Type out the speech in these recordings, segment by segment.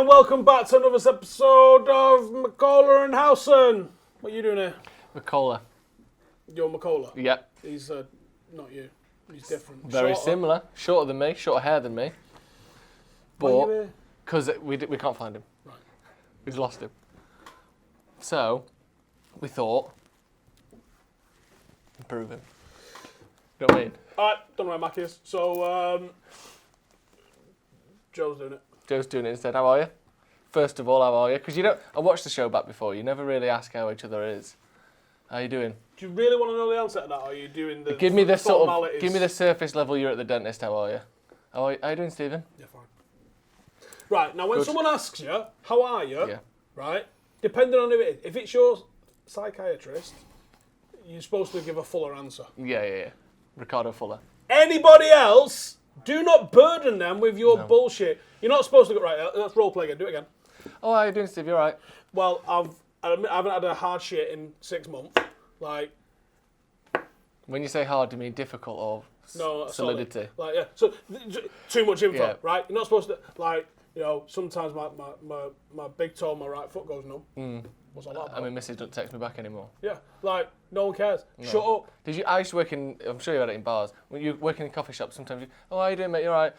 and welcome back to another episode of Mckola and Howson. What are you doing here? Mckola. You're Mckola? Yep. He's not you. He's different. Very similar. Shorter than me, shorter hair than me. But, because we can't find him. Right. We've lost him. So, we thought, improve him. You know what I mean? Alright, don't know where Mac is. So, Joe's doing it. Joe's doing it instead. How are you? First of all, how are you? Because I watched the show back before. You never really ask how each other is. How you doing? Do you really want to know the answer to that, or are you doing the Give me the formalities? give me the surface level. You're at the dentist. How are you? How you doing, Stephen? Yeah, fine. Right, now when someone asks you, how are you? Yeah. Right? Depending on who it is. If it's your psychiatrist, you're supposed to give a fuller answer. Yeah. Ricardo Fuller. Anybody else, do not burden them with your bullshit. You're not supposed to go, right, let's role play again, do it again. Oh, how you doing, Steve? You all right? Well, I haven't had a hard shit in 6 months. Like, when you say hard, do you mean difficult or solidity? Like, yeah. So, too much info, Yeah. right? You're not supposed to, like, you know, sometimes my big toe, my right foot goes numb. What's all that about? I mean, Mrs. doesn't text me back anymore. Yeah, like, no one cares. No. Shut up. I used to work in, I'm sure you had it in bars, when you're working in coffee shops, sometimes oh, how you doing, mate? You all right?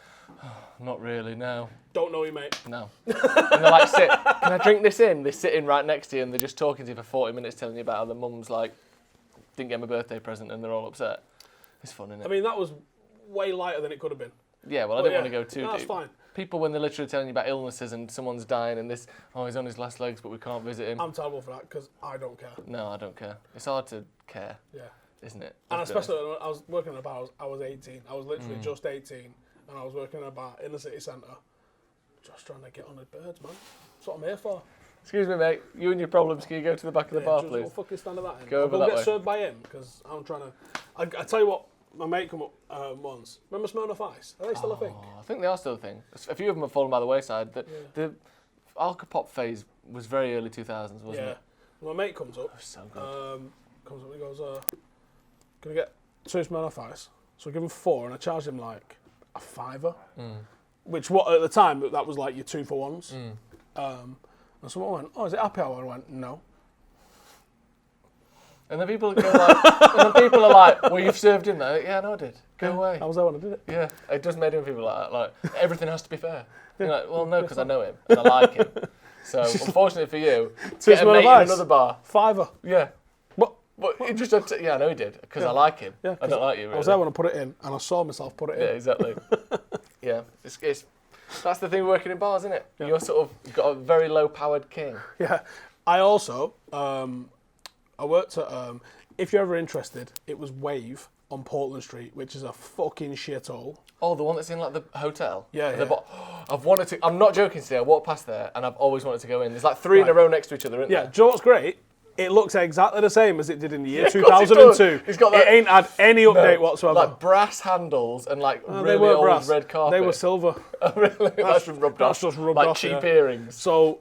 Not really, no. Don't know you, mate. No. And they're like, can I drink this in? They're sitting right next to you and they're just talking to you for 40 minutes telling you about how the mum's like, didn't get my birthday present and they're all upset. It's fun, isn't it? I mean, that was way lighter than it could have been. Yeah, well, I didn't want to go too deep. That's fine. People, when they're literally telling you about illnesses and someone's dying and this, he's on his last legs but we can't visit him. I'm terrible for that because I don't care. No, I don't care. It's hard to care. Yeah. Isn't it? And especially when I was working in a bar, I was 18. I was literally just 18 and I was working in a bar in the city centre. Just trying to get on the birds, man. That's what I'm here for. Excuse me, mate. You and your problems. Can you go to the back of the bar, please? We'll fucking stand at that end. Go over that way. I'll get served by him because I'm trying to... I tell you what, my mate come up once. Remember Smirnoff Ice? Are they still a thing? I think they are still a thing. A few of them have fallen by the wayside. The Alcopop phase was very early 2000s, wasn't it? My mate comes up. So good. Comes up and he goes, can I get 2 Smirnoff Ice? So I give him 4 and I charge him like a £5. Which at the time, that was like your 2 for 1s. And someone went, oh, is it happy hour? I went, no. And then people go like, well, you've served him though. Yeah, no, I did. Go away. I was there when I did it. Yeah, it does make people like that. Like, everything has to be fair. You're like, well, no, because I know him and I like him. So, unfortunately for you, get a mate in another bar. £5. Yeah. What? He just, yeah, I know he did, because I like him. Yeah, I don't like you, really. I was there when I put it in, and I saw myself put it in. Yeah, exactly. Yeah, it's that's the thing with working in bars, isn't it? Yeah. You've got a very low-powered king. Yeah. I also, I worked at, if you're ever interested, it was Wave on Portland Street, which is a fucking shithole. Oh, the one that's in like the hotel? Yeah. I've wanted to, I'm not joking today, I walked past there and I've always wanted to go in. There's like 3 in a row next to each other, isn't there? Yeah, do you know what's great? It looks exactly the same as it did in the year 2002. It's got that, it ain't had any update whatsoever. Like brass handles and like really they weren't old brass. red carpet. They were silver. Oh, really? That's just rubbed off. That's just rubbed like off. Cheap earrings. So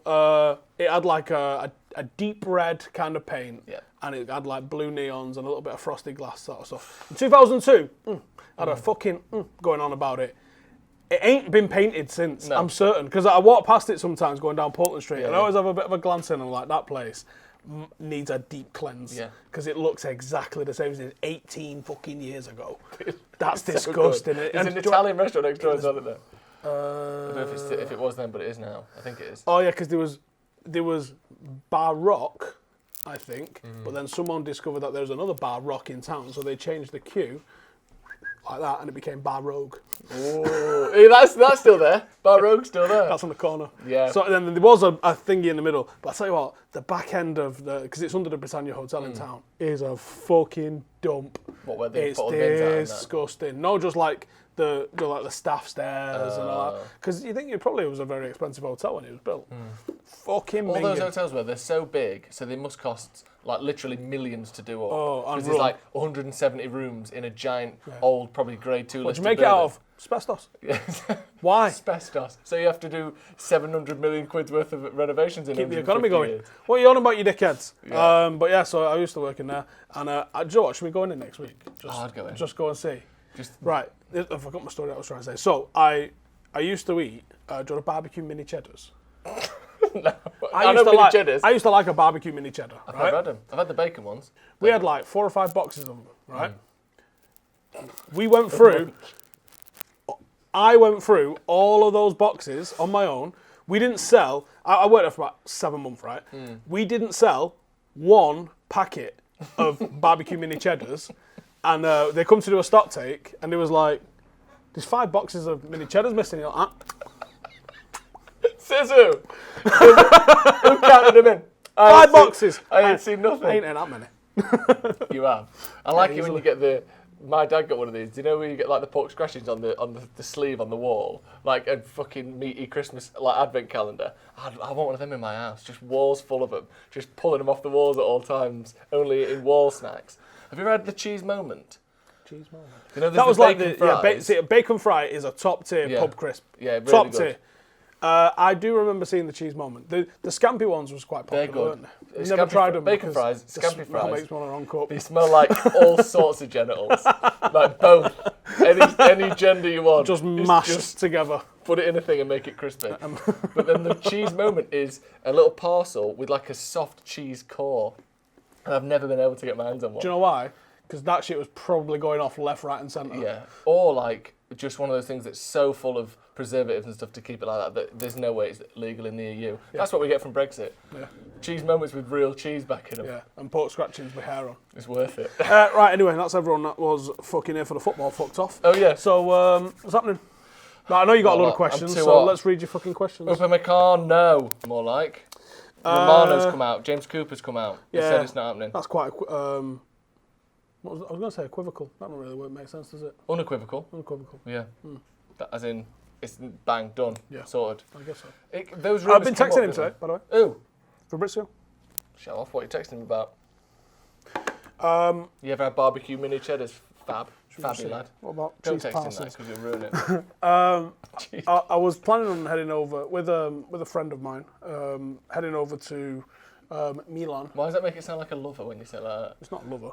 it had like a deep red kind of paint. Yeah. And it had like blue neons and a little bit of frosted glass sort of stuff. In 2002, I had a fucking going on about it. It ain't been painted since, I'm certain. Because I walk past it sometimes going down Portland Street and I always have a bit of a glance in and I'm like, that place needs a deep cleanse. Yeah. Because it looks exactly the same as it did 18 fucking years ago. That's disgusting. So there's an Italian restaurant next door as well, isn't there? I don't know if it was then, but it is now. I think it is. Oh yeah, because there was Bar Rock, I think, but then someone discovered that there was another Bar Rock in town, so they changed the queue like that, and it became Bar Rogue. Oh, hey, that's still there. Bar Rogue's still there. That's on the corner. Yeah. So then there was a thingy in the middle, but I tell you what, the back end of because it's under the Britannia Hotel in town, is a fucking dump. What, where they it's put all the bins out and that? Disgusting. No, just like the staff stairs and all that. Because you think it probably was a very expensive hotel when it was built. Fucking all minging. those hotels where they're so big, so they must cost like literally millions to do up. Oh, because there's like 170 rooms in a giant old, probably grade 2 What listed do you make it out of? Asbestos. Why? Asbestos. So you have to do 700 million quid's worth of renovations in Keep the 150 economy going. years. What are you on about, you dickheads? Yeah. But yeah, so I used to work in there, and do you know what? Should we go in it next week? I'd go in. Just go and see. Just Right. I forgot my story I was trying to say. So I used to eat, do you want a barbecue mini cheddars? No. I used to like a barbecue mini cheddar. I've right? never had them. I've had the bacon ones. We had like 4 or 5 boxes of them, right? We went through. I went through all of those boxes on my own. We didn't sell. I worked there for about 7 months, right? We didn't sell one packet of barbecue mini cheddars, and they come to do a stock take, and it was like, "There's 5 boxes of mini cheddars missing." You're like, Says who? Who counted them in? 5 boxes. I ain't seen nothing. Ain't that many. You have. I like it when you get the. My dad got one of these. Do you know where you get like the pork scratchings on the sleeve on the wall, like a fucking meaty Christmas like advent calendar? I want one of them in my house. Just walls full of them. Just pulling them off the walls at all times. Only in wall snacks. Have you ever had the cheese moment? Cheese moment. You know, that was like the fries. bacon fry is a top tier pub crisp. Yeah, really top good. tier. I do remember seeing the cheese moment. The Scampi ones was quite popular, They're good. weren't they? You never tried them. Bacon fries, Scampi fries. Makes one on cup. They smell like all sorts of genitals, like both. Any gender you want, just mashed together. Put it in a thing and make it crispy. But then the cheese moment is a little parcel with like a soft cheese core, and I've never been able to get my hands on one. Do you know why? Because that shit was probably going off left, right, and centre. Yeah, or like just one of those things that's so full of preservatives and stuff to keep it like that there's no way it's legal in the EU. Yeah. That's what we get from Brexit. Yeah. Cheese moments with real cheese back in them. Yeah, and pork scratchings with hair on. It's worth it. Right, anyway, that's everyone that was fucking here for the football fucked off. Oh yeah. So, what's happening? Right, I know you got a lot of questions, so let's read your fucking questions. Open my car, no. More like. Romano's come out. James Cooper's come out. He said it's not happening. That's quite I was going to say equivocal. That don't really make sense, does it? Unequivocal. Unequivocal. Yeah. That, as in, it's bang, done, sorted. I guess so. I've been texting him today, by the way. Who? Fabrizio. Show off. What are you texting him about? You ever had barbecue mini cheddars? Fabby lad. What about Don't cheese text parcels? him that because you'll ruin it. I was planning on heading over with a friend of mine, heading over to Milan. Why does that make it sound like a lover when you say that? It's not a lover.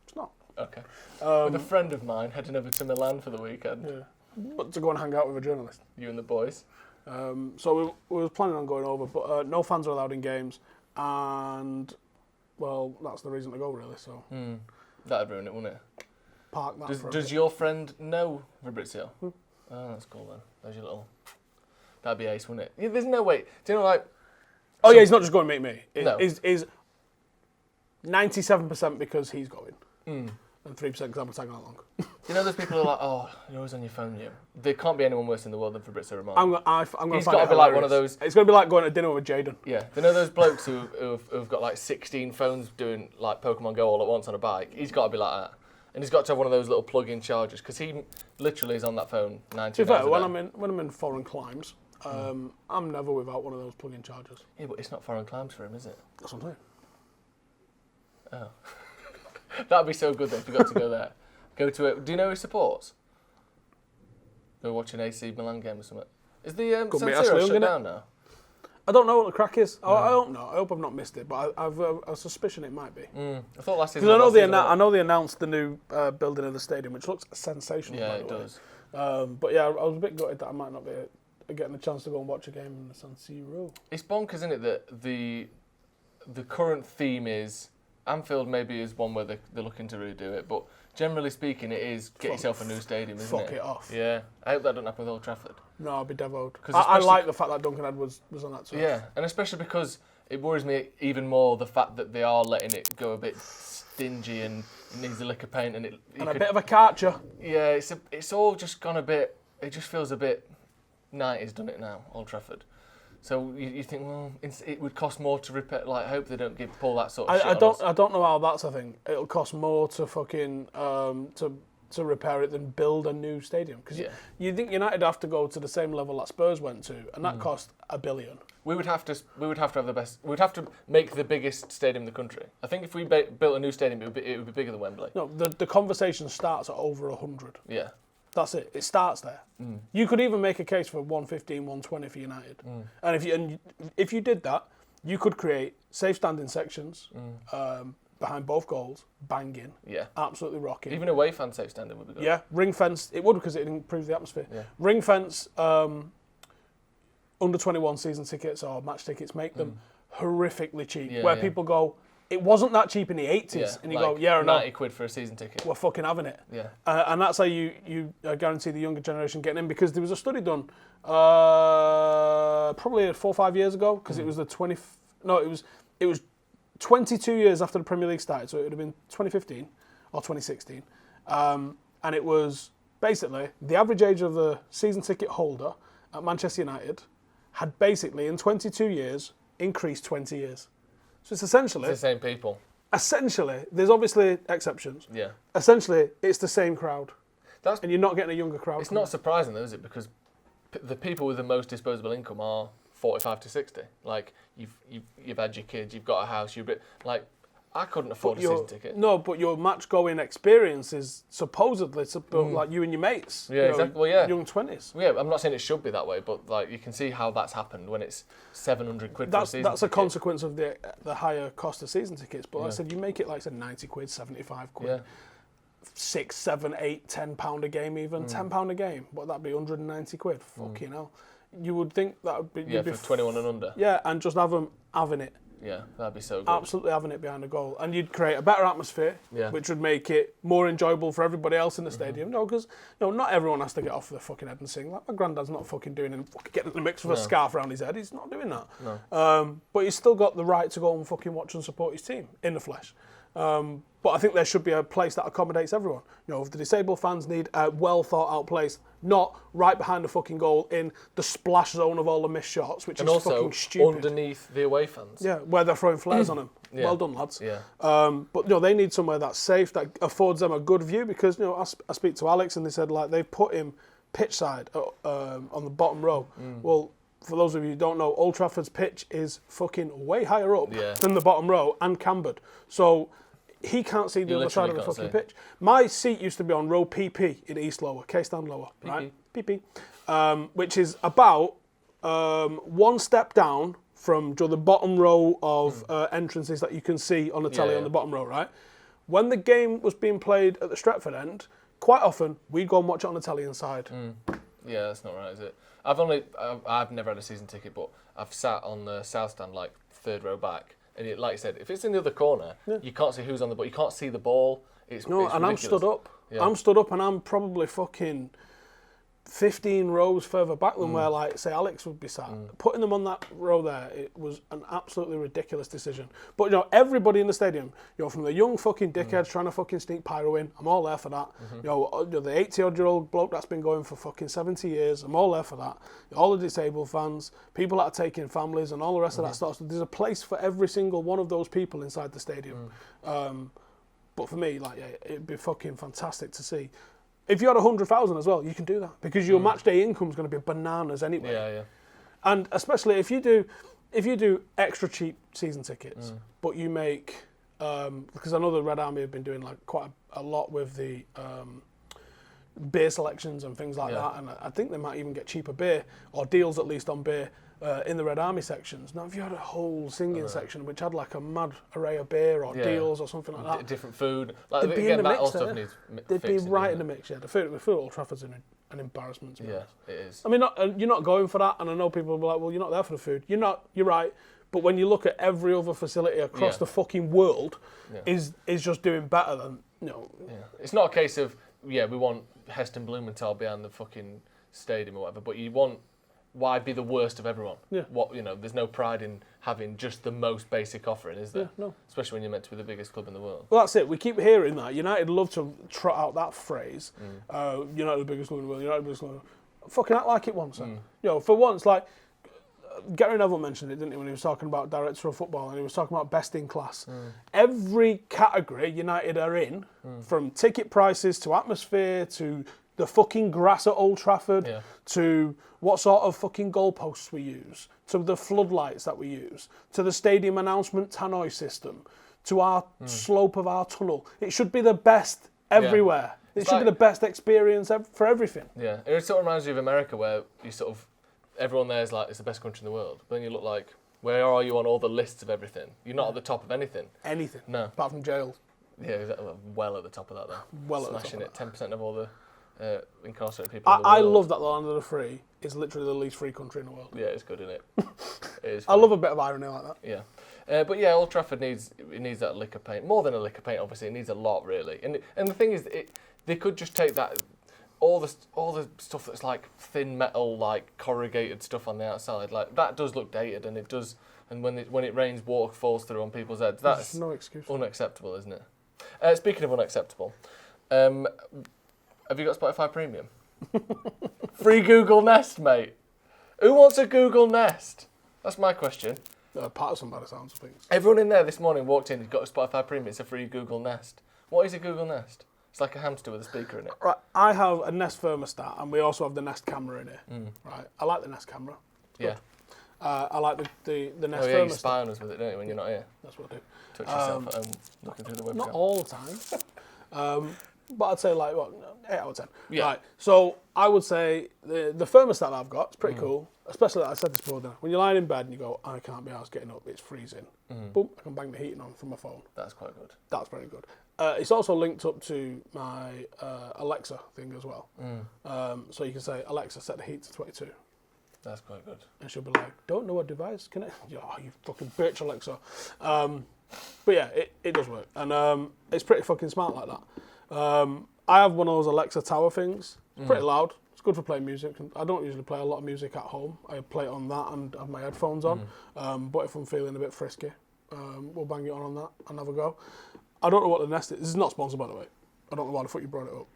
It's not. Okay. With a friend of mine heading over to Milan for the weekend. Yeah. But to go and hang out with a journalist. You and the boys. So we were planning on going over, but no fans are allowed in games, and well, that's the reason to go really. So that'd ruin it, wouldn't it? Park that. Does your friend know Fabrizio? Oh, that's cool then. There's your little. That'd be ace, wouldn't it? Yeah, there's no way. Do you know like? Oh yeah, he's not just going to meet me. No. Is 97% because he's going, and 3% because I'm tagging along. You know, those people who are like, oh, you're always on your phone, you. There can't be anyone worse in the world than Fabrizio Romano. I'm going to He's got to be like one of those. It's going to be like going to dinner with Jadon. Yeah, you know those blokes who've got like 16 phones doing like Pokemon Go all at once on a bike. He's got to be like that, and he's got to have one of those little plug-in chargers because he literally is on that phone 19 hours a day. When I'm in foreign climes, I'm never without one of those plug-in chargers. Yeah, but it's not foreign climes for him, is it? That's what I'm saying. Oh, that'd be so good though if you got to go there. Go to it. Do you know who he supports? Go watch an AC Milan game or something. Is the San Siro shut down now? I don't know what the crack is. I don't know. I hope I've not missed it, but I've a suspicion it might be. I thought last season. Because I know they announced the new building of the stadium, which looks sensational. Yeah, it does. But yeah, I was a bit gutted that I might not be getting a chance to go and watch a game in the San Siro. It's bonkers, isn't it, that the current theme is Anfield maybe is one where they're looking to really do it, but generally speaking, it is get yourself a new stadium, isn't it? Fuck it off. Yeah. I hope that doesn't happen with Old Trafford. No, I'll be devoed. I like the fact that Duncan Edwards was on that too. Yeah, and especially because it worries me even more the fact that they are letting it go a bit stingy and it needs a lick of paint and a bit of a catcher. Yeah, it's all just gone a bit. It just feels a bit 90s, doesn't it now, Old Trafford? So you think, well, it would cost more to repair. Like, I hope they don't pull that sort of shit. I don't know how that's a thing. It'll cost more to fucking to repair it than build a new stadium. Because you think United have to go to the same level that Spurs went to, and that cost $1 billion. We would have to have the best. We would have to make the biggest stadium in the country. I think if we built a new stadium, it would be bigger than Wembley. No, the conversation starts at over 100. Yeah. That's it. It starts there. You could even make a case for 115, 120 for United. And if you did that, you could create safe standing sections behind both goals, banging, absolutely rocking. Even away fan safe standing would be good. Yeah, ring fence. It would because it improves the atmosphere. Yeah. Ring fence. under 21 season tickets or match tickets make them horrifically cheap. People go, it wasn't that cheap in the 80s, and you go, yeah or no? 90 quid for a season ticket. We're fucking having it. Yeah. And that's how you guarantee the younger generation getting in, because there was a study done probably 4 or 5 years ago, because it was it was 22 years after the Premier League started, so it would have been 2015 or 2016, and it was basically the average age of the season ticket holder at Manchester United had basically in 22 years increased 20 years. So it's essentially... It's the same people. Essentially, there's obviously exceptions. Yeah. Essentially, it's the same crowd. And you're not getting a younger crowd. It's not surprising though, is it? Because the people with the most disposable income are 45 to 60. Like, you've had your kids, you've got a house, like, I couldn't afford a season ticket. No, but your match-going experience is supposedly like you and your mates. Yeah, exactly. Well, yeah. Young 20s. Yeah, I'm not saying it should be that way, but like you can see how that's happened when it's 700 quid for a season That's ticket. a consequence of the higher cost of season tickets. But like I said, you make it like I said, 90 quid, 75 quid, 6, 7, 8, £10 a game even. £10 a game. What would that be? 190 quid? Fucking hell. You would think that would be... Yeah, for 21 and under. Yeah, and just have them having it. Yeah, that'd be so good. Absolutely having it behind the goal. And you'd create a better atmosphere, which would make it more enjoyable for everybody else in the stadium. No, because not everyone has to get off their fucking head and sing. Like, my granddad's not fucking doing it, getting in the mix with a scarf around his head. He's not doing that. No. But he's still got the right to go and fucking watch and support his team in the flesh. But I think there should be a place that accommodates everyone. If the disabled fans need a well thought out place, not right behind the fucking goal in the splash zone of all the missed shots, which is fucking stupid. And also underneath the away fans. Yeah, where they're throwing flares on them. Yeah. Well done, lads. Yeah. But they need somewhere that's safe, that affords them a good view, because I speak to Alex and they said like they've put him pitch side on the bottom row. Well, for those of you who don't know, Old Trafford's pitch is fucking way higher up than the bottom row and cambered. So he can't see the other side of the fucking pitch. My seat used to be on row PP in East Lower, K-Stand Lower, right? PP. Which is about one step down from the bottom row of entrances that you can see on the telly on the bottom row, right? When the game was being played at the Stretford end, quite often we'd go and watch it on the telly inside. Yeah, that's not right, is it? I've never had a season ticket, but I've sat on the south stand, like third row back, and like you said, if it's in the other corner, you can't see who's on the ball. You can't see the ball. It's ridiculous. I'm stood up. Yeah. I'm stood up, and I'm probably fucking 15 rows further back than where, like, say, Alex would be sat. Putting them on that row there, it was an absolutely ridiculous decision. But, everybody in the stadium, from the young fucking dickheads trying to fucking sneak pyro in, I'm all there for that. The 80-odd-year-old bloke that's been going for fucking 70 years, I'm all there for that. All the disabled fans, people that are taking families and all the rest of that stuff. So there's a place for every single one of those people inside the stadium. But for me, it'd be fucking fantastic to see. If you had 100,000 as well, you can do that, because your match day income is going to be bananas anyway. Yeah. And especially if you do extra cheap season tickets, but you make because I know the Red Army have been doing like quite a lot with the beer selections and things like that, and I think they might even get cheaper beer or deals at least on beer in the Red Army sections. Now, if you had a whole singing section which had like a mad array of beer or deals or something like that, different food, they'd be in the mix. They'd be right in the mix. Yeah, the food at Old Trafford's an embarrassment. To be honest. It is. I mean, you're not going for that, and I know people will be like, "Well, you're not there for the food." You're not. You're right. But when you look at every other facility across the fucking world, is just doing better than Yeah. It's not a case of we want Heston Blumenthal behind the fucking stadium or whatever, but you want. Why be the worst of everyone? Yeah. There's no pride in having just the most basic offering, is there? Yeah, no. Especially when you're meant to be the biggest club in the world. Well, that's it. We keep hearing that. United love to trot out that phrase. United the biggest club in the world. United the biggest club in the world. Fucking act like it once. For once, like, Gary Neville mentioned it, didn't he, when he was talking about director of football, and he was talking about best in class. Every category United are in, from ticket prices to atmosphere to the fucking grass at Old Trafford, to what sort of fucking goalposts we use, to the floodlights that we use, to the stadium announcement tannoy system, to our slope of our tunnel. It should be the best everywhere. It should be the best experience for everything. Yeah, it sort of reminds you of America, where you sort of, everyone there is like, it's the best country in the world. But then you look like, where are you on all the lists of everything? You're not at the top of anything. Anything. No. Apart from jail. Yeah, exactly. Well at the top of that, though. Well at the top. Smashing it, 10% of all the incarcerating people in the I world. love that the land of the free is literally the least free country in the world. Yeah, it's good, isn't it? It is I love a bit of irony like that. Yeah. But yeah, Old Trafford needs that lick of paint. More than a lick of paint, obviously. It needs a lot, really. And the thing is, they could just take that, all the stuff that's like thin metal, like corrugated stuff on the outside, like that does look dated, and it does. And when it rains, water falls through on people's heads. That's no excuse. Unacceptable, isn't it? Speaking of unacceptable, have you got Spotify Premium? Free Google Nest, mate. Who wants a Google Nest? That's my question. Patterson, by the sounds of things. Everyone in there this morning walked in and got a Spotify Premium. It's a free Google Nest. What is a Google Nest? It's like a hamster with a speaker in it. Right, I have a Nest thermostat, and we also have the Nest camera in here. Right, I like the Nest camera. Yeah. I like the Nest Oh yeah, thermostat. you spy on us with it, don't you, when you're not here? That's what I do. Touch yourself at home, looking through the webcam. Not all the time. But I'd say like, 8 out of 10. Yeah. Right, so I would say the thermostat that I've got is pretty cool. Especially, like I said this morning, when you're lying in bed and you go, I can't be arsed getting up, it's freezing. Boom, I can bang the heating on from my phone. That's quite good. That's very good. It's also linked up to my Alexa thing as well. So you can say, Alexa, set the heat to 22. That's quite good. And she'll be like, don't know what device connect. Oh, you fucking bitch, Alexa. But yeah, it does work. And it's pretty fucking smart like that. I have one of those Alexa tower things. It's pretty loud. It's good for playing music. I don't usually play a lot of music at home. I play it on that and have my headphones on. But if I'm feeling a bit frisky, we'll bang it on that and have a go. I don't know what the Nest is. This is not sponsored, by the way. I don't know why the fuck you brought it up.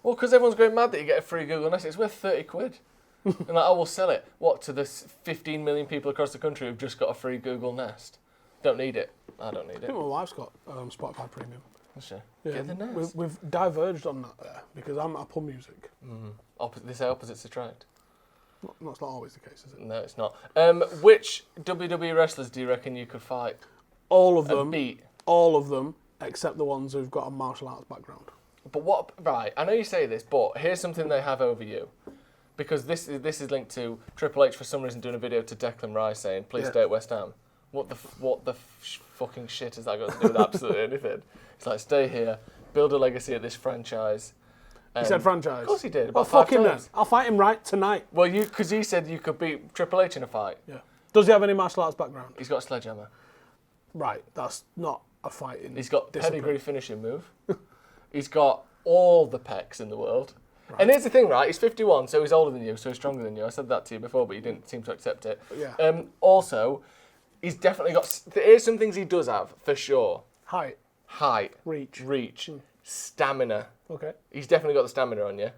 Well, because everyone's going mad that you get a free Google Nest. It's worth 30 quid. And like, I will sell it. What, to the 15 million people across the country who've just got a free Google Nest? Don't need it. I don't need I it. think my wife's got Spotify Premium. Sure. Yeah, Get the Nest. we've diverged on that there because I'm Apple Music. They say opposites attract. That's not always the case, is it? No, it's not. Which WWE wrestlers do you reckon you could fight? All of them. Beat? All of them, except the ones who've got a martial arts background. But what? Right, I know you say this, but here's something they have over you. Because this is linked to Triple H for some reason doing a video to Declan Rice saying, please stay at West Ham. What the fucking shit has that got to do with absolutely anything? It's like, stay here, build a legacy at this franchise. He said franchise? Of course he did. Well, About fuck 5 him then. times. I'll fight him right tonight. Well, because he said you could beat Triple H in a fight. Yeah. Does he have any martial arts background? He's got a sledgehammer. Right, that's not a fighting. He's got discipline. pedigree finishing move. He's got all the pecs in the world. Right. And here's the thing, right? He's 51, so he's older than you, so he's stronger than you. I said that to you before, but you didn't seem to accept it. Yeah. Also, he's definitely got... Here's some things he does have, for sure. Height. Reach. Stamina. Okay. He's definitely got the stamina on you.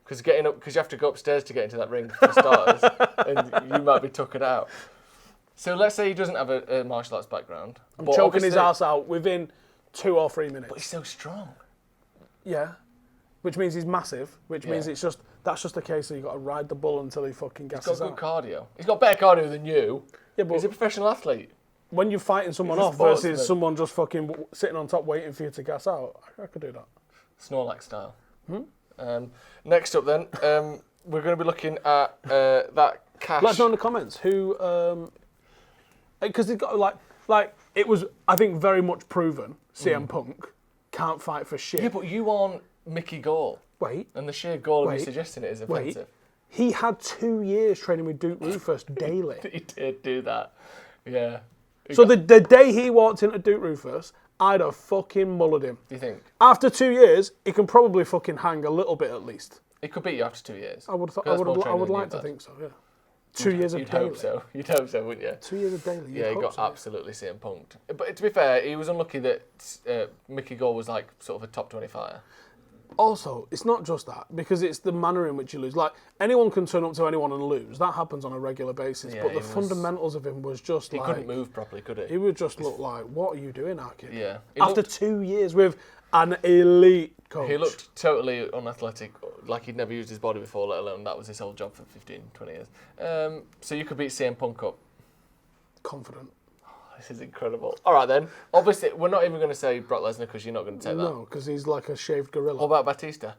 Because you have to go upstairs to get into that ring for starters, and you might be tuckered out. So let's say he doesn't have a martial arts background. I'm choking his ass out within 2 or 3 minutes. But he's so strong. Yeah. Which means he's massive, which means that's just a case of you got to ride the bull until he fucking gasses out. He's got good cardio. He's got better cardio than you. Yeah, but he's a professional athlete. When you're fighting someone He's a off sportsman. versus someone just fucking sitting on top waiting for you to gas out, I could do that. Snorlax style. Next up then, we're going to be looking at that Cash. Let us know in the comments who, because it got like it was, I think, very much proven. CM Punk can't fight for shit. Yeah, but you aren't Mickey Gall. Wait. And the sheer gall of you suggesting it is offensive. He had 2 years training with Duke Rufus daily. He did do that. Yeah. So the day he walked into Duke Rufus, I'd have fucking mullered him. Do you think? After 2 years, he can probably fucking hang a little bit at least. He could beat you after 2 years. I would like to think so, yeah. 2 years of You'd daily. hope so. You'd hope so, wouldn't you? 2 years of daily. Yeah, he got absolutely CM punked. But to be fair, he was unlucky that Mickey Gall was like sort of a top 20 fighter. Also, it's not just that, because it's the manner in which you lose. Like, anyone can turn up to anyone and lose. That happens on a regular basis. Yeah, but the fundamentals of him was just he couldn't move properly, could he? He would just look like, what are you doing, our kid? Yeah. After 2 years with an elite coach. He looked totally unathletic, like he'd never used his body before, let alone that was his whole job for 15, 20 years. So you could beat CM Punk up. Confident. This is incredible. All right, then. Obviously, we're not even going to say Brock Lesnar because you're not going to take that. No, because he's like a shaved gorilla. What about Batista?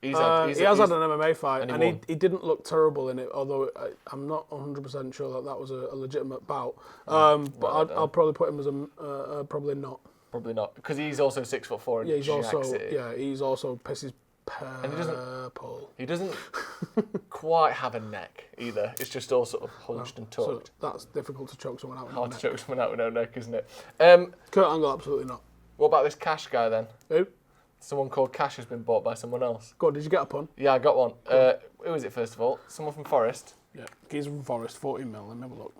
He has had an MMA fight, and he didn't look terrible in it, although I'm not 100% sure that was a legitimate bout. But I'll probably put him as a probably not. Probably not, because he's also 6'4". Yeah, he's also pisses Purple. He doesn't quite have a neck either. It's just all sort of hunched and tucked. So that's difficult to choke someone out with. Hard to choke someone out with no neck, isn't it? Kurt Angle, absolutely not. What about this Cash guy then? Who? Someone called Cash has been bought by someone else. Go on, did you get a pun? Yeah, I got one. Who is it, first of all? Someone from Forest. Yeah, geezer from Forest, 14 mil. Let me have a look.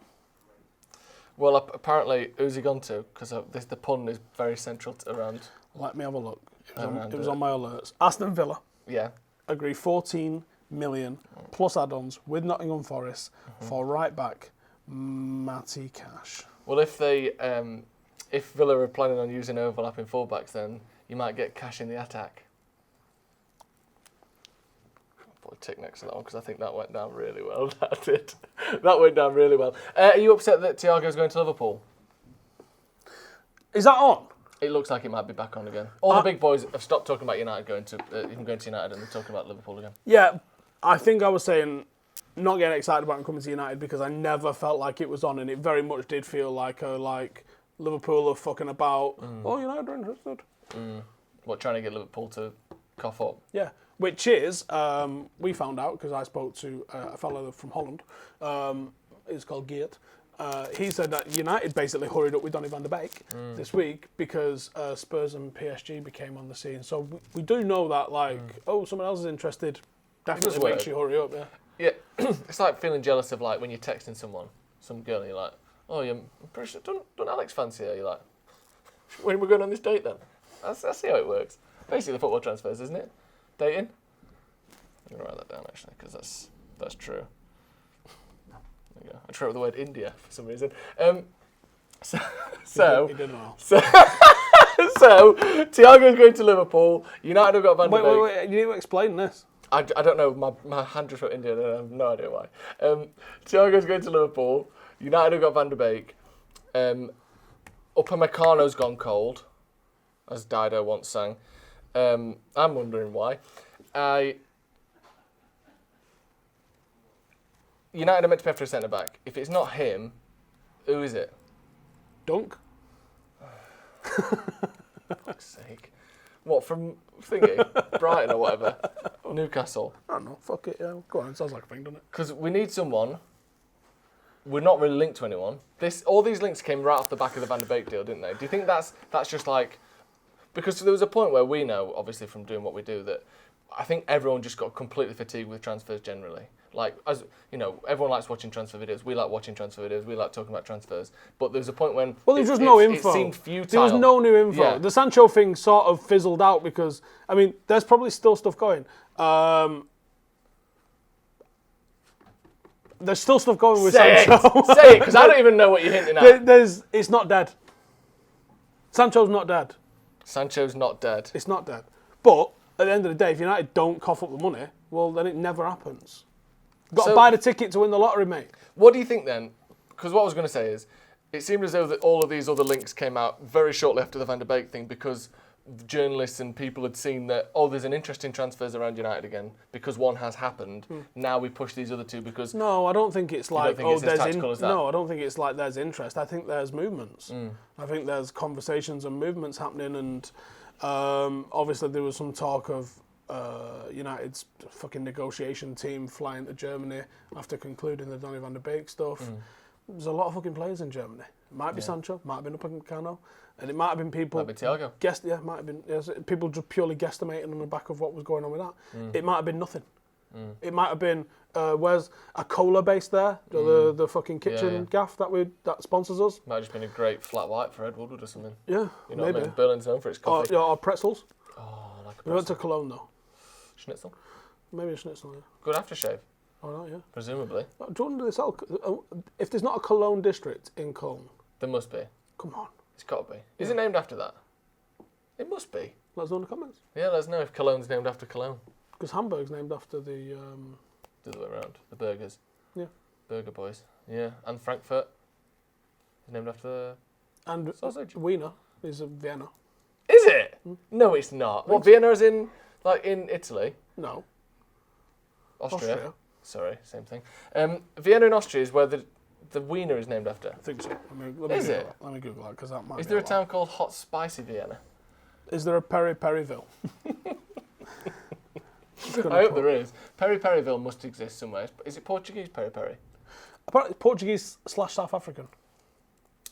Well, apparently, who's he gone to? Because the pun is very central around. Let me have a look. It was on my alerts. Aston Villa. Yeah. Agree 14 million plus add-ons with Nottingham Forest for right back Matty Cash. Well, if Villa are planning on using overlapping fullbacks, then you might get Cash in the attack. I'll tick next to that one because I think that went down really well. That did. That went down really well. Are you upset that Thiago's going to Liverpool? Is that on? It looks like it might be back on again. All the big boys have stopped talking about United going to United, and they're talking about Liverpool again. Yeah, I think I was saying not getting excited about him coming to United because I never felt like it was on, and it very much did feel like Liverpool are fucking about. Oh, United are interested. What, trying to get Liverpool to cough up? Yeah, which is we found out because I spoke to a fellow from Holland. He's called Geert. He said that United basically hurried up with Donny van der Beek this week because Spurs and PSG became on the scene. So we do know that, someone else is interested. Definitely makes you hurry up, yeah. Yeah, it's like feeling jealous of when you're texting some girl, and you're like, oh, I'm pretty sure, don't Alex fancy her? You're like, when are we going on this date then? That's see how it works. Basically, football transfers, isn't it? Dating. I'm gonna write that down actually because that's true. There you go. I tried with the word India for some reason. So Thiago's going to Liverpool. United have got Van der Beek. Wait, you need to explain this. I don't know. My hand just went India. I have no idea why. Thiago's going to Liverpool. United have got Van der Beek. Upamecano's gone cold, as Dido once sang. I'm wondering why. United are meant to pay for a centre back. If it's not him, who is it? Dunk. For fuck's sake. What, from thingy? Brighton or whatever? Newcastle? I don't know. Fuck it, yeah. Go on, it sounds like a thing, doesn't it? Because we need someone. We're not really linked to anyone. All these links came right off the back of the Van der Beek deal, didn't they? Do you think that's just like... Because there was a point where we know, obviously from doing what we do, that I think everyone just got completely fatigued with transfers generally. Like, as you know, everyone likes watching transfer videos. We like watching transfer videos. We like talking about transfers. But there was a point when there was no info. It seemed futile. There was no new info. Yeah. The Sancho thing sort of fizzled out because, I mean, there's probably still stuff going. There's still stuff going with Sancho. Say it, because I don't even know what you're hinting at. It's not dead. Sancho's not dead. Sancho's not dead. It's not dead. But at the end of the day, if United don't cough up the money, well, then it never happens. Got to buy the ticket to win the lottery, mate. What do you think then? Because what I was going to say is, it seemed as though that all of these other links came out very shortly after the Van der Beek thing because journalists and people had seen that, there's an interest in transfers around United again because one has happened. Now we push these other two because... No, I don't think it's like, it's as tactical as that? No, I don't think it's like there's interest. I think there's movements. I think there's conversations and movements happening and obviously there was some talk of United's fucking negotiation team flying to Germany after concluding the Donny van der Beek stuff. There's a lot of fucking players in Germany. It might be Sancho, might have been Upamecano, and it might have been people... Might be Thiago. Might have been people just purely guesstimating on the back of what was going on with that. It might have been nothing. It might have been, where's a cola base there? The fucking kitchen gaff that sponsors us? Might have just been a great flat white for Ed Woodward or something. Yeah, you know maybe. What I mean? Berlin's known for its coffee. Or pretzels. Oh, I like a pretzel. We went to Cologne though. Schnitzel? Maybe a schnitzel, yeah. Good aftershave. Oh, no, yeah. Presumably. Do you want to do this? If there's not a Cologne district in Cologne... There must be. Come on. It's got to be. Is it named after that? It must be. Let us know in the comments. Yeah, let us know if Cologne's named after Cologne. Because Hamburg's named after the... The other way around. The burgers. Yeah. Burger boys. Yeah. And Frankfurt is named after the and sausage. Wiener is Vienna. Is it? No, it's not. What, Vienna is in Italy? No. Austria. Sorry, same thing. Vienna in Austria is where the Wiener is named after. I think so. Let me Google that because that might. Is there a town called Hot Spicy Vienna? Is there a Perryville? I hope there is. Peri Periville must exist somewhere. Is it Portuguese Peri Peri? Apparently Portuguese / South African.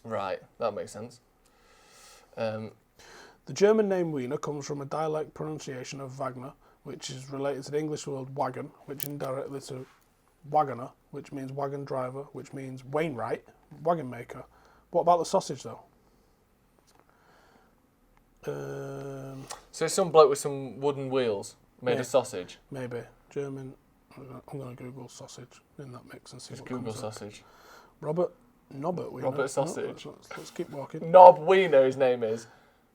Right, that makes sense. The German name Wiener comes from a dialect pronunciation of Wagner, which is related to the English word wagon, which indirectly to wagoner, which means wagon driver, which means Wainwright, wagon maker. What about the sausage, though? So it's some bloke with some wooden wheels made of sausage? Maybe. German. I'm going to Google sausage in that mix and see Just what Google comes up. sausage. Nobbert Wiener. Robert Sausage. Let's keep walking. Nob Wiener, his name is.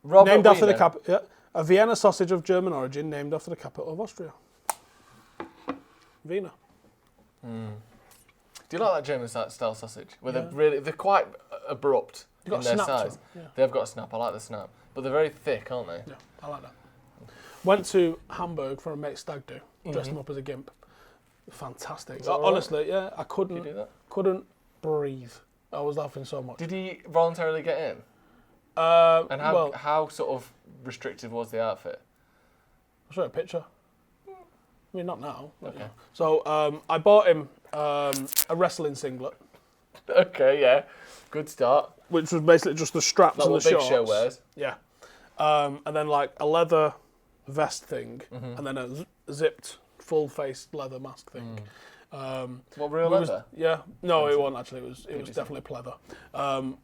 Robert named after the Wiener. capital. Yeah, a Vienna sausage of German origin, named after the capital of Austria. Wiener. Do you like that German style sausage? Where they're quite abrupt in their size. Yeah. They've got a snap. I like the snap, but they're very thick, aren't they? Yeah, I like that. Went to Hamburg for a mate's stag do. Dressed him up as a gimp. Fantastic. Honestly, yeah, I couldn't breathe. I was laughing so much. Did he voluntarily get in? And how sort of restrictive was the outfit? I'll show you a picture. I mean, not now. Okay. You know. So I bought him a wrestling singlet. Okay, yeah. Good start. Which was basically just the straps Like and the what Big shorts. Show wears. Yeah. And then like a leather vest thing, and then a zipped full-face leather mask thing. What, real leather? Yeah. No, it wasn't actually. It was definitely pleather.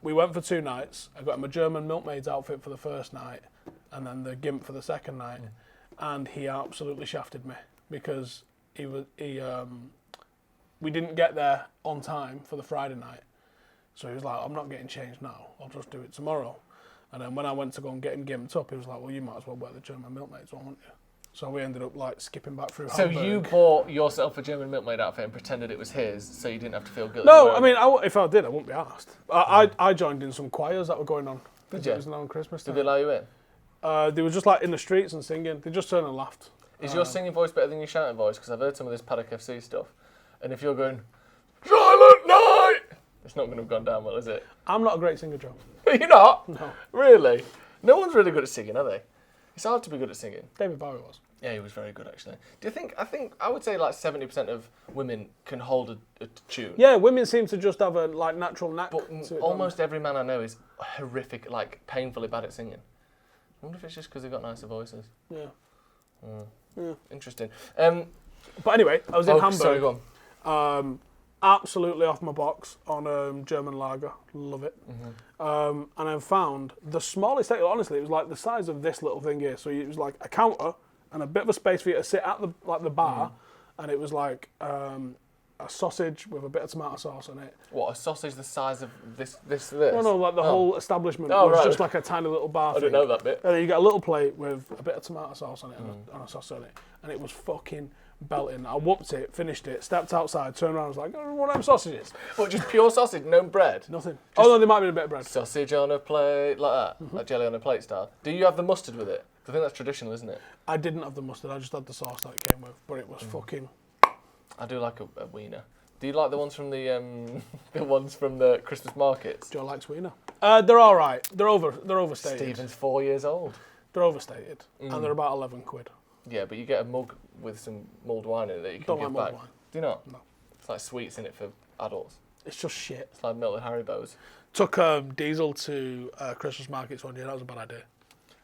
We went for 2 nights. I got him a German milkmaid's outfit for the first night, and then the gimp for the second night. And he absolutely shafted me because we didn't get there on time for the Friday night. So he was like, I'm not getting changed now. I'll just do it tomorrow. And then when I went to go and get him gimped up, he was like, well, you might as well wear the German milkmaid's one, won't you? So we ended up like skipping back through So Hamburg. you bought yourself a German milkmaid outfit and pretended it was his, so you didn't have to feel guilty? No, I mean, if I did, I wouldn't be asked. I joined in some choirs that were going on. Did you? It was on Christmas time. Did they allow you in? They were just like in the streets and singing. They just turned and laughed. Is your singing voice better than your shouting voice? Because I've heard some of this Paddock FC stuff. And if you're going, Silent Night! It's not going to have gone down well, is it? I'm not a great singer, Joe. You're not? No. Really? No one's really good at singing, are they? It's hard to be good at singing. David Bowie was. Yeah, he was very good, actually. Do you think, I would say like 70% of women can hold a tune. Yeah, women seem to just have a like natural knack. But to it, almost every man I know is horrific, like painfully bad at singing. I wonder if it's just because they've got nicer voices. Yeah. Yeah. Interesting. But anyway, I was in Hamburg. Sorry, go on. Absolutely off my box on German lager. Love it. And I found the smallest, honestly, it was like the size of this little thing here. So it was like a counter and a bit of a space for you to sit at the bar. And it was like a sausage with a bit of tomato sauce on it. What, a sausage the size of this? No, like the whole establishment was just like a tiny little bar thing. I didn't know that bit. And then you get a little plate with a bit of tomato sauce on it and a sauce on it. And it was fucking belting. I whooped it, finished it, stepped outside, turned around, and was like, oh, one of them sausages. What, just pure sausage, no bread? Nothing. Oh no, there might be a bit of bread. Sausage on a plate, like that? Like jelly on a plate style? Do you have the mustard with it? I think that's traditional, isn't it? I didn't have the mustard, I just had the sauce that it came with, but it was fucking... I do like a wiener. Do you like the ones from the Christmas markets? Joe likes wiener. They're all right. They're overstated. Stephen's 4 years old. They're overstated, and they're about 11 quid. Yeah, but you get a mug with some mulled wine in it that you can give back. Wine. Do you not? No. It's like sweets in it for adults. It's just shit. It's like melted Haribo's. Took Diesel to Christmas markets one year. That was a bad idea.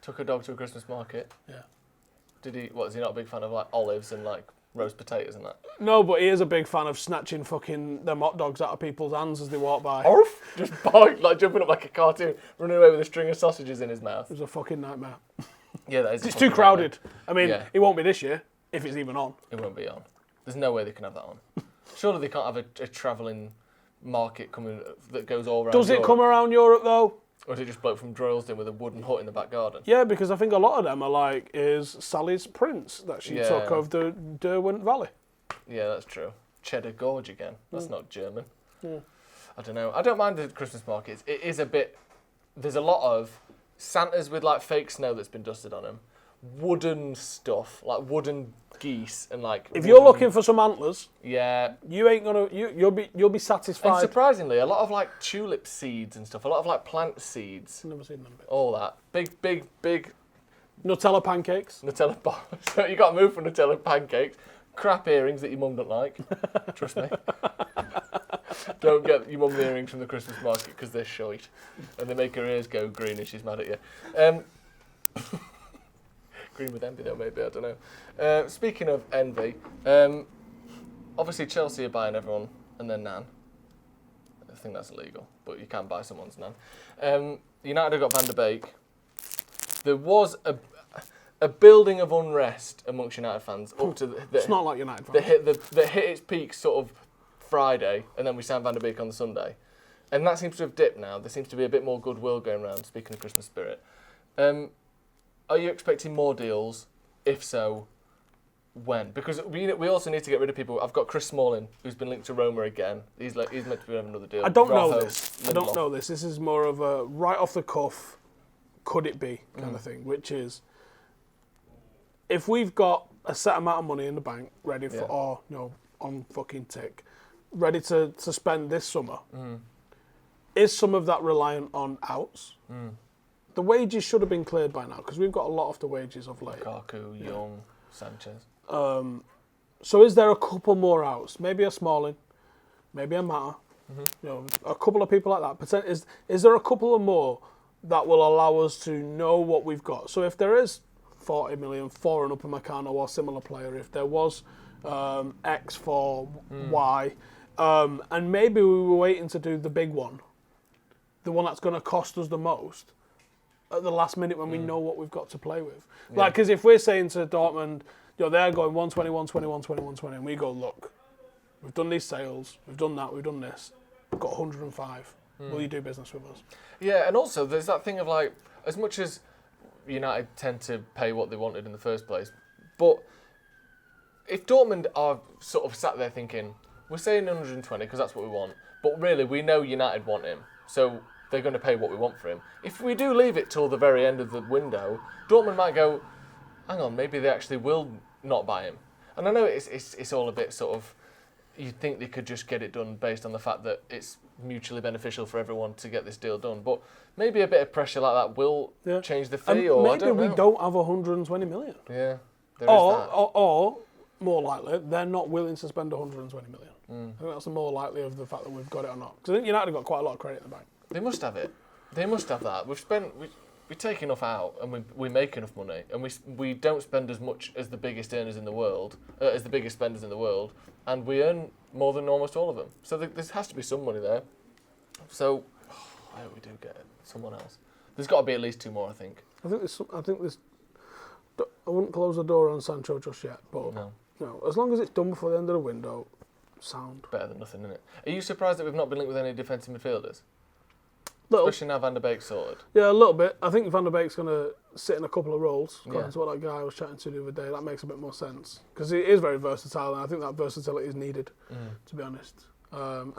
Took a dog to a Christmas market. Yeah. Did he? What, is he not a big fan of like olives and like roast potatoes and that? No, but he is a big fan of snatching fucking them hot dogs out of people's hands as they walk by. Orf! Just like jumping up like a cartoon, running away with a string of sausages in his mouth. It was a fucking nightmare. Yeah, that is. It's too crowded. Nightmare. I mean, it won't be this year if it's even on. It won't be on. There's no way they can have that on. Surely they can't have a travelling market coming that goes all around. Does it come around Europe though? Or is it just bloke from Droylsden with a wooden hut in the back garden? Yeah, because I think a lot of them are like Sally's prints that she took of the Derwent Valley. Yeah, that's true. Cheddar Gorge again. That's not German. I don't know. I don't mind the Christmas markets. It is a bit... There's a lot of Santas with like fake snow that's been dusted on them. Wooden stuff, like wooden geese and like... If you're looking for some antlers, yeah, you ain't gonna... You'll be satisfied. and surprisingly, a lot of like tulip seeds and stuff. A lot of like plant seeds. Never seen them bits. All that. Big Nutella pancakes. Nutella bar. So you got to move from Nutella pancakes. Crap earrings that your mum don't like. Trust me. Don't get your mum the earrings from the Christmas market because they're shite. And they make her ears go green and she's mad at you. Green with envy though, maybe, I don't know. Speaking of envy, obviously Chelsea are buying everyone and then Nan. I think that's illegal, but you can buy someone's Nan. United have got Van der Beek. There was a building of unrest amongst United fans up to it's not like United fans. That hit its peak sort of Friday, and then we signed Van der Beek on the Sunday. And that seems to have dipped now. There seems to be a bit more goodwill going around, speaking of Christmas spirit. Are you expecting more deals? If so, when? Because we also need to get rid of people. I've got Chris Smalling, who's been linked to Roma again. He's meant to be having another deal. I don't know this. This is more of a right off the cuff, could it be kind of thing, which is if we've got a set amount of money in the bank ready for, or on fucking tick, ready to spend this summer, is some of that reliant on outs? The wages should have been cleared by now because we've got a lot of the wages of late. Lukaku, Young, Sanchez. So is there a couple more outs? Maybe a Smalling, maybe a Mata, a couple of people like that. Is there a couple of more that will allow us to know what we've got? So if there is 40 million for an Upamecano or similar player, if there was X for Y, and maybe we were waiting to do the big one, the one that's going to cost us the most, at the last minute when we know what we've got to play with. Like, because if we're saying to Dortmund, they're going 120, 120, 120, 120, and we go, look, we've done these sales, we've done that, we've done this, we've got 105. Will you do business with us? Yeah, and also there's that thing of like, as much as United tend to pay what they wanted in the first place, but if Dortmund are sort of sat there thinking, we're saying 120 because that's what we want, but really we know United want him, so they're going to pay what we want for him. If we do leave it till the very end of the window, Dortmund might go, hang on, maybe they actually will not buy him. And I know it's all a bit sort of, you'd think they could just get it done based on the fact that it's mutually beneficial for everyone to get this deal done. But maybe a bit of pressure like that will change the fee, or I don't know. Maybe we don't have 120 million. Yeah, there is that. Or more likely, they're not willing to spend 120 million. I think that's the more likely of the fact that we've got it or not. Because I think United have got quite a lot of credit in the bank. They must have it. They must have that. We take enough out and we make enough money, and we don't spend as much as the biggest earners in the world, as the biggest spenders in the world, and we earn more than almost all of them. So there has to be some money there. So I hope we do get someone else. There's got to be at least two more, I think. I think there's. I wouldn't close the door on Sancho just yet, but as long as it's done before the end of the window, sound. Better than nothing, isn't it? Are you surprised that we've not been linked with any defensive midfielders? Little. Especially now Van der Beek's sorted. Yeah, a little bit. I think Van der Beek's going to sit in a couple of roles, according to what that guy I was chatting to the other day. That makes a bit more sense. Because he is very versatile, and I think that versatility is needed, to be honest.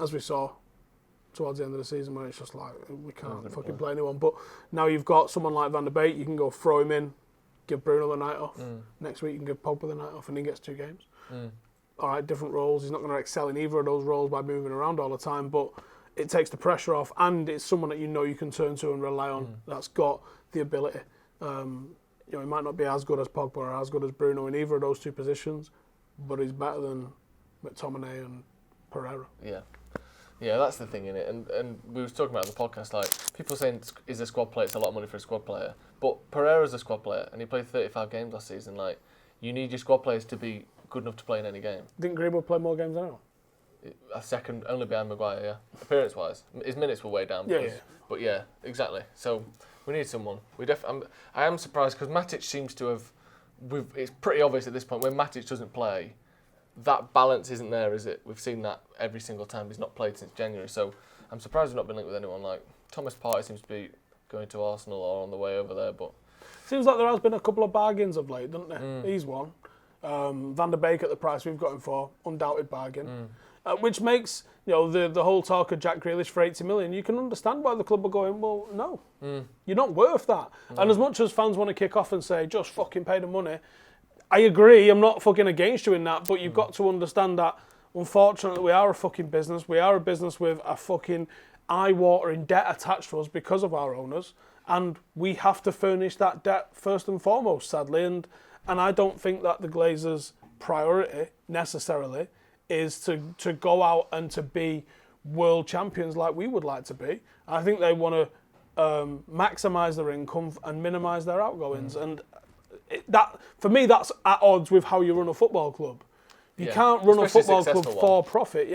As we saw towards the end of the season, where it's just like, we can't fucking play anyone. But now you've got someone like Van der Beek, you can go throw him in, give Bruno the night off. Next week you can give Pogba the night off, and he gets 2 games. All right, different roles. He's not going to excel in either of those roles by moving around all the time, but it takes the pressure off, and it's someone that you can turn to and rely on that's got the ability. He might not be as good as Pogba or as good as Bruno in either of those 2 positions, but he's better than McTominay and Pereira. Yeah, that's the thing in it. And we were talking about it on the podcast, like, people saying he's a squad player, it's a lot of money for a squad player. But Pereira's a squad player, and he played 35 games last season. Like, you need your squad players to be good enough to play in any game. Didn't Greenwood play more games than anyone? A second, only behind Maguire, yeah. Appearance-wise, his minutes were way down. But yeah, exactly. So we need someone. I am surprised because Matic seems to have. It's pretty obvious at this point when Matic doesn't play, that balance isn't there, is it? We've seen that every single time he's not played since January. So I'm surprised we've not been linked with anyone. Like Thomas Partey seems to be going to Arsenal or on the way over there, but seems like there has been a couple of bargains of late, doesn't there? He's one. Van der Beek at the price we've got him for, undoubted bargain. Which makes the whole talk of Jack Grealish for 80 million. You can understand why the club are going, well, no, you're not worth that. And as much as fans want to kick off and say, just fucking pay the money, I agree, I'm not fucking against you in that, but you've got to understand that, unfortunately, we are a fucking business. We are a business with a fucking eye-watering debt attached to us because of our owners. And we have to furnish that debt first and foremost, sadly. And I don't think that the Glazers' priority necessarily is to go out and to be world champions like we would like to be. I think they want to maximise their income and minimise their outgoings. And that, for me, that's at odds with how you run a football club. You can't run a football club for profit,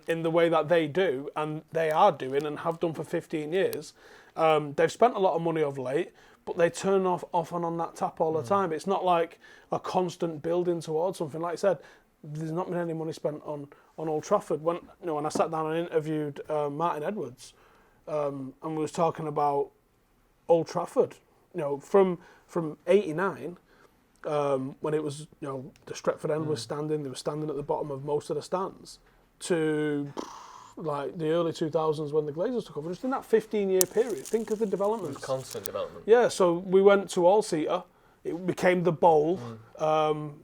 in the way that they do, and they are doing and have done for 15 years. They've spent a lot of money of late, but they turn off and on that tap all the time. It's not like a constant building towards something. Like I said, there's not been any money spent on Old Trafford. When I sat down and interviewed Martin Edwards, and we was talking about Old Trafford, from '89. When it was, the Stretford end was standing, they were standing at the bottom of most of the stands, to like the early 2000s when the Glazers took over. Just in that 15-year period, think of the developments. It was constant development. Yeah, so we went to all-seater. It became the Bowl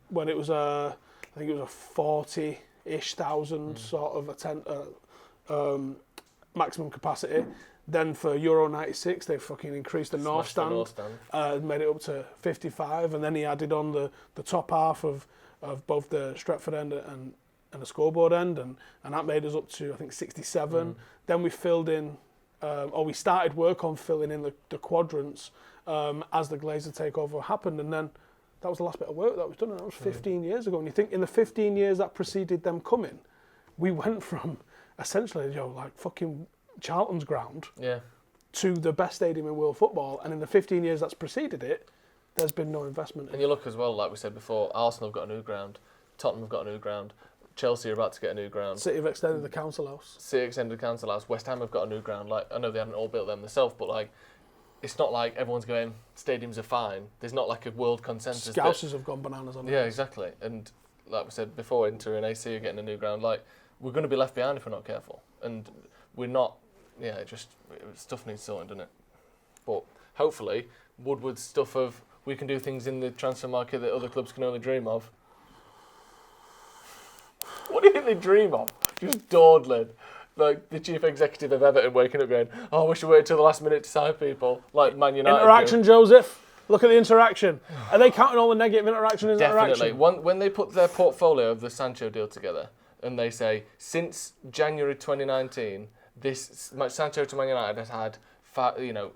when it was I think it was a 40-ish thousand sort of maximum capacity. Then for Euro 96, they fucking increased the North Stand, made it up to 55, and then he added on the top half of both the Stretford end and the scoreboard end, and that made us up to, I think, 67. Then we filled in, we started work on filling in the quadrants as the Glazer takeover happened, and then that was the last bit of work that was done, and that was 15 years ago. And you think in the 15 years that preceded them coming, we went from essentially, like fucking Charlton's ground to the best stadium in world football, and in the 15 years that's preceded it, there's been no investment. And you look as well, like we said before, Arsenal have got a new ground, Tottenham have got a new ground, Chelsea are about to get a new ground. City have extended the council house. West Ham have got a new ground. Like, I know they haven't all built them themselves, but like, it's not like everyone's going, stadiums are fine. There's not like a world consensus. Scousers have gone bananas on it. Yeah, exactly. And like we said before, Inter and AC are getting a new ground. Like, we're going to be left behind if we're not careful. And we're not. Yeah, stuff needs sorting, doesn't it? But hopefully, Woodward's stuff of we can do things in the transfer market that other clubs can only dream of. What do you think they dream of? Just dawdling. Like the chief executive of Everton waking up going, I wish we waited till the last minute to sign people. Like Man United. Interaction, Joseph. Look at the interaction. Are they counting all the negative interaction in Definitely. interaction? When they put their portfolio of the Sancho deal together, and they say, since January 2019, this Sancho to Man United has had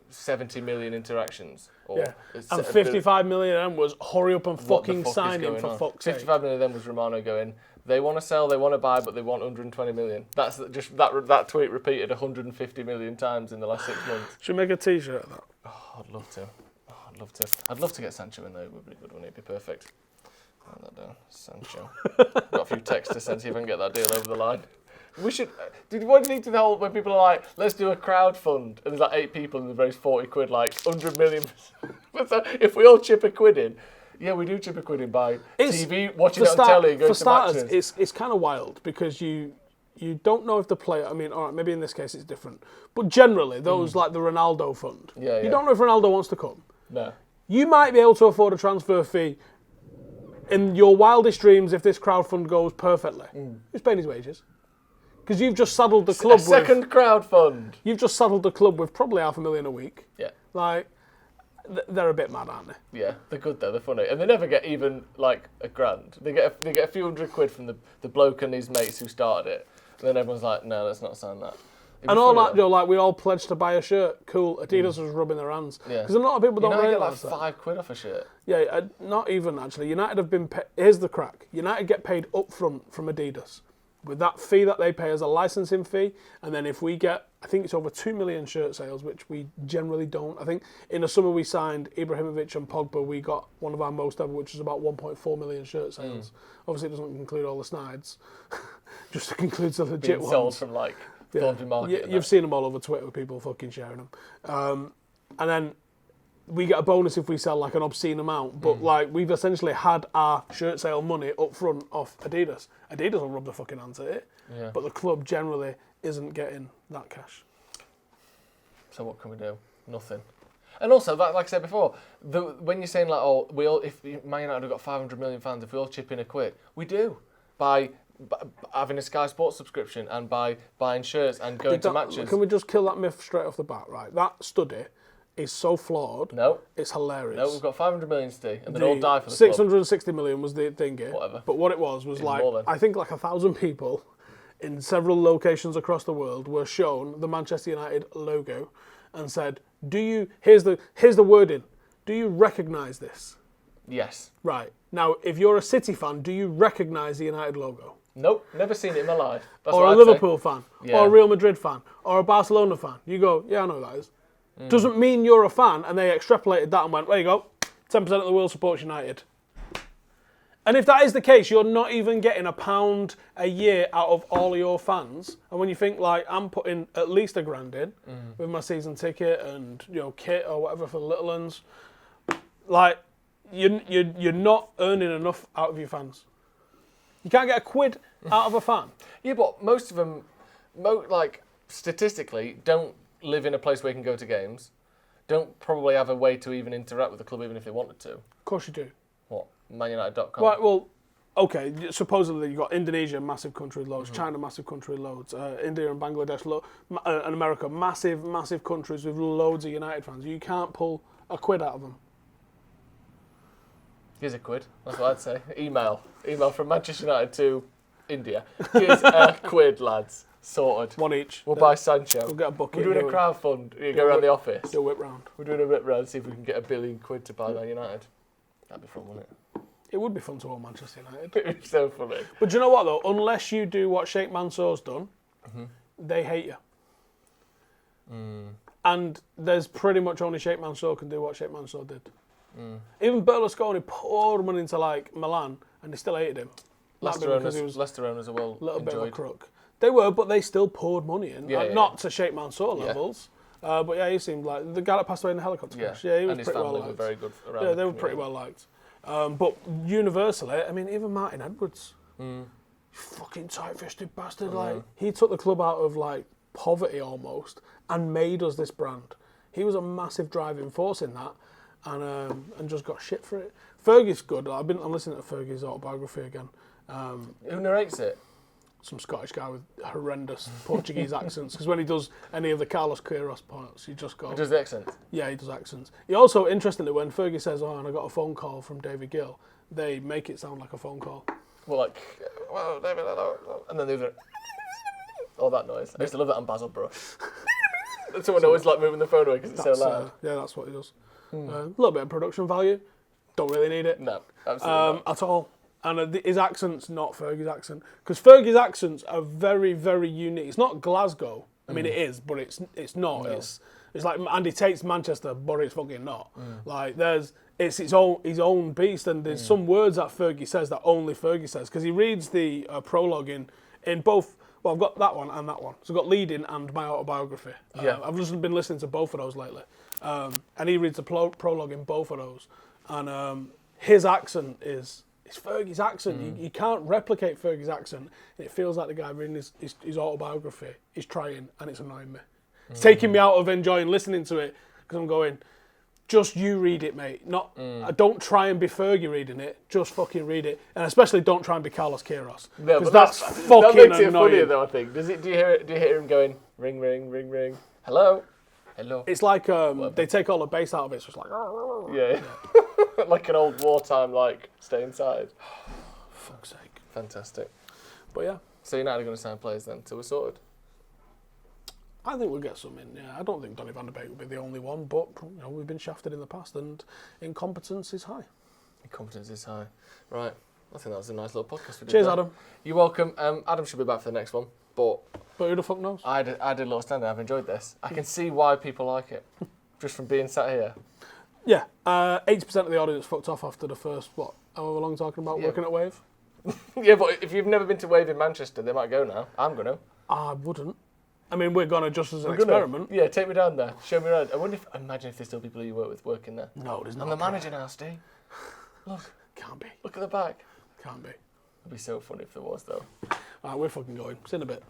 70 million interactions. And 55 million of them was hurry up and fucking sign him for fuck's sake. 55 million of them was Romano going, they want to sell, they want to buy, but they want 120 million. That's just that tweet repeated 150 million times in the last 6 months. Should we make a t-shirt of that? Oh, I'd love to. I'd love to get Sancho in there. It would be good, wouldn't it? It'd be perfect. Write that down. Sancho. Got a few texts to send, see if I can get that deal over the line. We should. What do you think to the whole when people are like, let's do a crowd fund, and there's like 8 people and they raise 40 quid, like 100 million. If we all chip a quid in, we do chip a quid in by TV, watching it on telly, going to matches. It's kind of wild because you don't know if the player. I mean, all right, maybe in this case it's different, but generally those like the Ronaldo fund. You don't know if Ronaldo wants to come. No. You might be able to afford a transfer fee. In your wildest dreams, if this crowd fund goes perfectly, who's paying his wages? Because you've just saddled the club with... second crowd fund. You've just saddled the club with probably $500,000 a week. Yeah. Like, they're a bit mad, aren't they? Yeah, they're good though, they're funny. And they never get even, like, a grand. They get a few hundred quid from the bloke and his mates who started it. And then everyone's like, no, let's not sign that. And all that, like, we all pledged to buy a shirt. Cool. Adidas was rubbing their hands. Yeah. Because a lot of people don't realise that. Get like £5 off a shirt. Yeah, not even, actually. United have been here's the crack. United get paid up front from Adidas, with that fee that they pay as a licensing fee, and then if we get, I think it's over 2 million shirt sales, which we generally don't. I think in the summer we signed Ibrahimovic and Pogba, we got one of our most ever, which is about 1.4 million shirt sales. Obviously it doesn't include all the snides, just includes the legit ones. Sold from like Thornton Market. You've seen them all over Twitter with people fucking sharing them. And then we get a bonus if we sell like an obscene amount, but like we've essentially had our shirt sale money up front off Adidas. Adidas will rub their fucking hands at it, but the club generally isn't getting that cash. So what can we do? Nothing. And also, like I said before, when you're saying like, if Man United have got 500 million fans, if we all chip in a quid, we do by having a Sky Sports subscription and by buying shirts and going to matches. Can we just kill that myth straight off the bat? Right, that study is so flawed. No. It's hilarious. No, we've got 500 million, Steve, and they'd all die for the 660 million was the thingy. Whatever. But what it was like, I think like 1,000 people in several locations across the world were shown the Manchester United logo and said, here's the wording, do you recognise this? Yes. Right. Now, if you're a City fan, do you recognise the United logo? Nope, never seen it in my life. That's or what a I'd Liverpool say. fan, Yeah. or a Real Madrid fan, or a Barcelona fan. You go, yeah, I know who that is. Doesn't mean you're a fan, and they extrapolated that and went, there you go, 10% of the world supports United. And if that is the case, you're not even getting £1 a year out of all of your fans. And when you think, like, I'm putting at least £1,000 in with my season ticket and, kit or whatever for the little ones, like, you're not earning enough out of your fans. You can't get £1 out of a fan. Yeah, but most of them, statistically, don't live in a place where you can go to games. Don't probably have a way to even interact with the club, even if they wanted to. Of course you do. What? ManUnited.com? Right, well, okay, supposedly you've got Indonesia, massive country with loads, China, massive country with loads, India and Bangladesh, and America, massive, massive countries with loads of United fans. You can't pull £1 out of them. Here's £1. That's what I'd say. Email from Manchester United to India. Here's £1, lads. Sorted. One each. We'll buy Sancho. We'll get a bucket. We're doing a crowdfund. You go around the office. Do a whip round. We're doing a whip round, see if we can get £1 billion to buy Man United. That'd be fun, wouldn't it? It would be fun to own Manchester United. It'd be so funny. But do you know what, though? Unless you do what Sheikh Mansour's done, they hate you. And there's pretty much only Sheikh Mansour can do what Sheikh Mansour did. Even Berlusconi poured money into, like, Milan, and they still hated him. Leicester owners are well a little enjoyed. bit of a crook. They were, but they still poured money in. Not to Sheikh Mansour levels. But yeah, he seemed like the guy that passed away in the helicopter crash. Yeah, he was pretty well liked. Were very good around yeah, they were pretty well liked. But universally, I mean, even Martin Edwards, fucking tight-fisted bastard. Like, he took the club out of, like, poverty almost and made us this brand. He was a massive driving force in that, and just got shit for it. Fergie's good. I'm listening to Fergie's autobiography again. Who narrates it? Some Scottish guy with horrendous Portuguese accents. Because when he does any of the Carlos Queiroz parts, he just goes... He does the accent? Yeah, he does accents. He also, interestingly, when Fergie says, and I got a phone call from David Gill, they make it sound like a phone call. Well, David, hello. And then the other... all that noise. I used to love that on Basil Brush. Someone always like moving the phone away because it's so loud. Yeah, that's what he does. A little bit of production value. Don't really need it. No, absolutely not. At all. And his accent's not Fergie's accent. Because Fergie's accents are very, very unique. It's not Glasgow. I mean, it is, but it's not. No. It's like Andy Tate's Manchester, but it's fucking not. Like, it's his own beast, and there's some words that Fergie says that only Fergie says. Because he reads the prologue in both... Well, I've got that one and that one. So I've got Leading and my autobiography. I've just been listening to both of those lately. And he reads the prologue in both of those. And his accent is Fergie's accent. You can't replicate Fergie's accent. It feels like the guy reading his autobiography is trying, and it's annoying me. It's taking me out of enjoying listening to it, because I'm going, just you read it, mate. Don't try and be Fergie reading it. Just fucking read it. And especially don't try and be Carlos Queiroz. No, because that's fucking that makes it annoying. Funnier, though, I think. Do you hear him going, ring, ring, ring, ring? Hello? Hello? It's like they take all the bass out of it, so it's like... Yeah. Like an old wartime, like, stay inside. Fuck's sake. Fantastic. But yeah. So United are going to sign players then, till we're sorted? I think we'll get some in, yeah. I don't think Donny van de Beek will be the only one, but we've been shafted in the past, and incompetence is high. Incompetence is high. Right. I think that was a nice little podcast. Cheers, Adam. You're welcome. Adam should be back for the next one, but who the fuck knows? I did a little stand-up. I've enjoyed this. I can see why people like it, just from being sat here. Yeah. 80% of the audience fucked off after the first, however long talking about working at Wave? Yeah, but if you've never been to Wave in Manchester, they might go now. I'm going to. I wouldn't. I mean, we're going to just as an experiment. Yeah, take me down there. Show me around. Imagine if there's still people you work with working there. No, there's not. I'm the manager now, Steve. Look. Can't be. Look at the back. Can't be. It'd be so funny if there was, though. Alright, we're fucking going. See you in a bit.